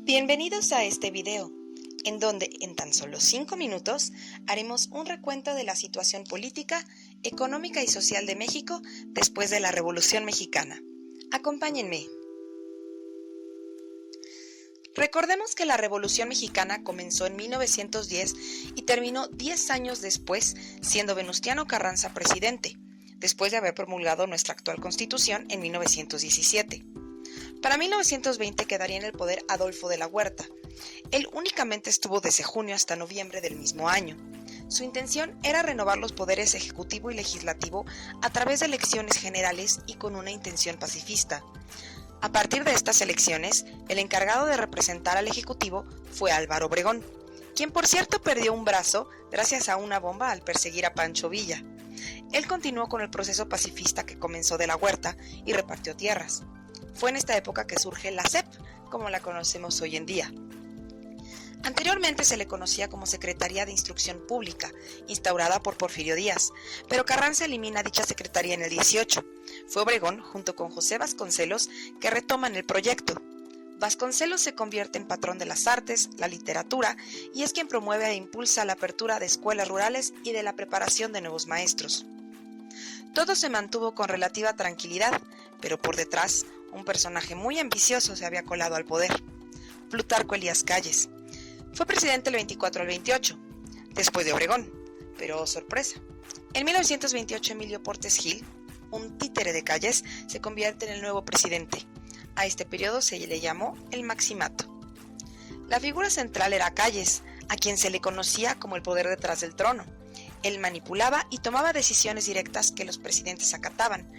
Bienvenidos a este video, en donde en tan solo 5 minutos haremos un recuento de la situación política, económica y social de México después de la Revolución Mexicana. Acompáñenme. Recordemos que la Revolución Mexicana comenzó en 1910 y terminó 10 años después, siendo Venustiano Carranza presidente, después de haber promulgado nuestra actual Constitución en 1917. Para 1920 quedaría en el poder Adolfo de la Huerta. Él únicamente estuvo desde junio hasta noviembre del mismo año. Su intención era renovar los poderes ejecutivo y legislativo a través de elecciones generales y con una intención pacifista. A partir de estas elecciones, el encargado de representar al Ejecutivo fue Álvaro Obregón, quien por cierto perdió un brazo gracias a una bomba al perseguir a Pancho Villa. Él continuó con el proceso pacifista que comenzó de la Huerta y repartió tierras. Fue en esta época que surge la SEP, como la conocemos hoy en día. Anteriormente se le conocía como Secretaría de Instrucción Pública, instaurada por Porfirio Díaz, pero Carranza elimina dicha secretaría en el 18. Fue Obregón, junto con José Vasconcelos, que retoman el proyecto. Vasconcelos se convierte en patrón de las artes, la literatura, y es quien promueve e impulsa la apertura de escuelas rurales y de la preparación de nuevos maestros. Todo se mantuvo con relativa tranquilidad, pero por detrás, un personaje muy ambicioso se había colado al poder: Plutarco Elías Calles. Fue presidente el 24 al 28, después de Obregón, pero sorpresa. En 1928 Emilio Portes Gil, un títere de Calles, se convierte en el nuevo presidente. A este periodo se le llamó el Maximato. La figura central era Calles, a quien se le conocía como el poder detrás del trono. Él manipulaba y tomaba decisiones directas que los presidentes acataban,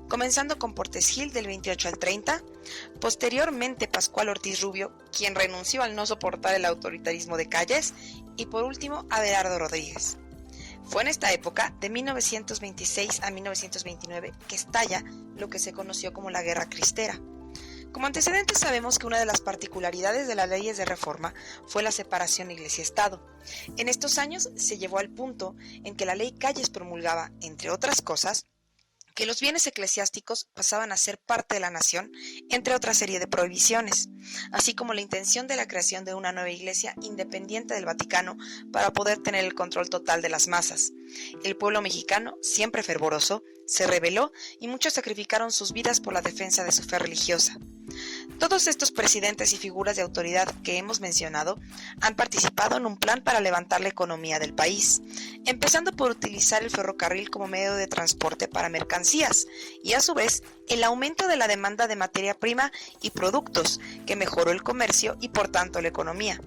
comenzando con Portes Gil del 28 al 30, posteriormente Pascual Ortiz Rubio, quien renunció al no soportar el autoritarismo de Calles, y por último Abelardo Rodríguez. Fue en esta época, de 1926 a 1929, que estalla lo que se conoció como la Guerra Cristera. Como antecedentes sabemos que una de las particularidades de las leyes de reforma fue la separación Iglesia-Estado. En estos años se llevó al punto en que la ley Calles promulgaba, entre otras cosas, que los bienes eclesiásticos pasaban a ser parte de la nación, entre otra serie de prohibiciones, así como la intención de la creación de una nueva iglesia independiente del Vaticano para poder tener el control total de las masas. El pueblo mexicano, siempre fervoroso, se rebeló y muchos sacrificaron sus vidas por la defensa de su fe religiosa. Todos estos presidentes y figuras de autoridad que hemos mencionado han participado en un plan para levantar la economía del país, empezando por utilizar el ferrocarril como medio de transporte para mercancías y a su vez el aumento de la demanda de materia prima y productos que mejoró el comercio y por tanto la economía.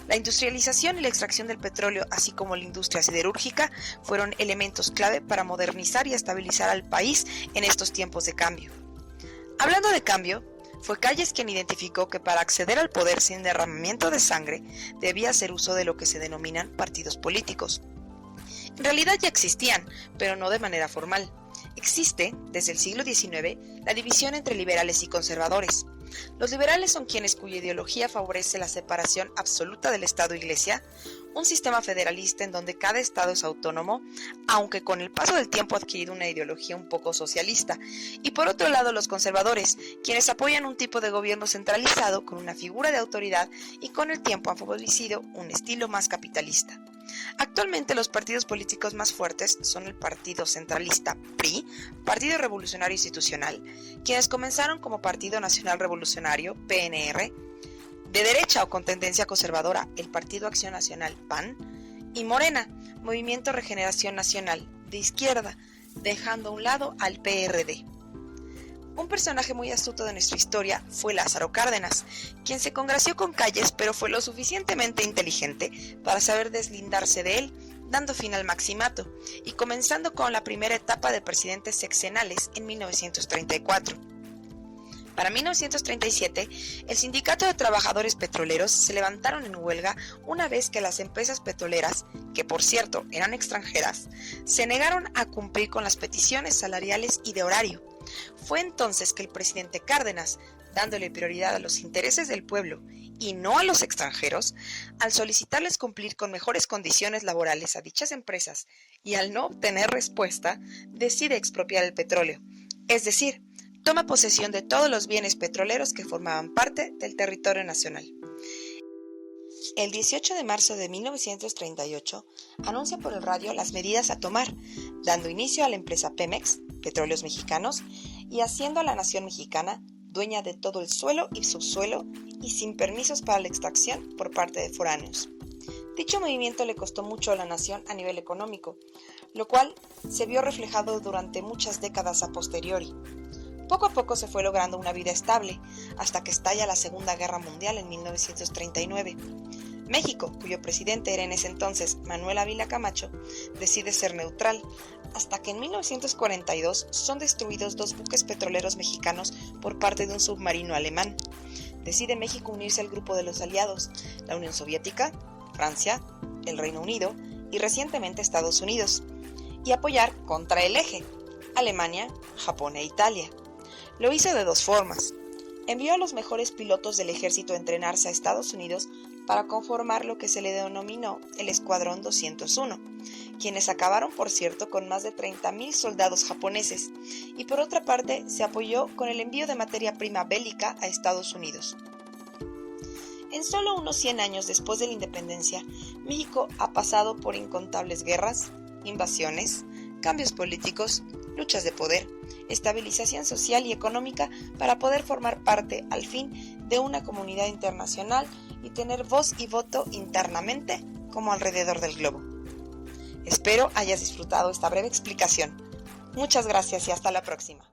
La industrialización y la extracción del petróleo, así como la industria siderúrgica, fueron elementos clave para modernizar y estabilizar al país en estos tiempos de cambio. Hablando de cambio, fue Calles quien identificó que para acceder al poder sin derramamiento de sangre debía hacer uso de lo que se denominan partidos políticos. En realidad ya existían, pero no de manera formal. Existe, desde el siglo XIX, la división entre liberales y conservadores. Los liberales son quienes cuya ideología favorece la separación absoluta del Estado-Iglesia, un sistema federalista en donde cada estado es autónomo, aunque con el paso del tiempo ha adquirido una ideología un poco socialista, y por otro lado los conservadores, quienes apoyan un tipo de gobierno centralizado con una figura de autoridad y con el tiempo han favorecido un estilo más capitalista. Actualmente los partidos políticos más fuertes son el Partido Centralista PRI, Partido Revolucionario Institucional, quienes comenzaron como Partido Nacional Revolucionario PNR, de derecha o con tendencia conservadora el Partido Acción Nacional PAN, y Morena, Movimiento Regeneración Nacional, de izquierda, dejando a un lado al PRD. Un personaje muy astuto de nuestra historia fue Lázaro Cárdenas, quien se congració con Calles pero fue lo suficientemente inteligente para saber deslindarse de él, dando fin al Maximato y comenzando con la primera etapa de presidentes sexenales en 1934. Para 1937, el Sindicato de Trabajadores Petroleros se levantaron en huelga una vez que las empresas petroleras, que por cierto eran extranjeras, se negaron a cumplir con las peticiones salariales y de horario. Fue entonces que el presidente Cárdenas, dándole prioridad a los intereses del pueblo y no a los extranjeros, al solicitarles cumplir con mejores condiciones laborales a dichas empresas y al no obtener respuesta, decide expropiar el petróleo, es decir, toma posesión de todos los bienes petroleros que formaban parte del territorio nacional. El 18 de marzo de 1938 anuncia por el radio las medidas a tomar, dando inicio a la empresa Pemex, Petróleos Mexicanos, y haciendo a la nación mexicana dueña de todo el suelo y subsuelo y sin permisos para la extracción por parte de foráneos. Dicho movimiento le costó mucho a la nación a nivel económico, lo cual se vio reflejado durante muchas décadas a posteriori. Poco a poco se fue logrando una vida estable, hasta que estalla la Segunda Guerra Mundial en 1939. México, cuyo presidente era en ese entonces Manuel Ávila Camacho, decide ser neutral, hasta que en 1942 son destruidos 2 buques petroleros mexicanos por parte de un submarino alemán. Decide México unirse al grupo de los aliados, la Unión Soviética, Francia, el Reino Unido y recientemente Estados Unidos, y apoyar contra el eje, Alemania, Japón e Italia. Lo hizo de 2 formas. Envió a los mejores pilotos del ejército a entrenarse a Estados Unidos para conformar lo que se le denominó el Escuadrón 201, quienes acabaron, por cierto, con más de 30,000 soldados japoneses, y por otra parte se apoyó con el envío de materia prima bélica a Estados Unidos. En solo unos 100 años después de la independencia, México ha pasado por incontables guerras, invasiones, cambios políticos, luchas de poder, estabilización social y económica para poder formar parte, al fin, de una comunidad internacional y tener voz y voto internamente como alrededor del globo. Espero hayas disfrutado esta breve explicación. Muchas gracias y hasta la próxima.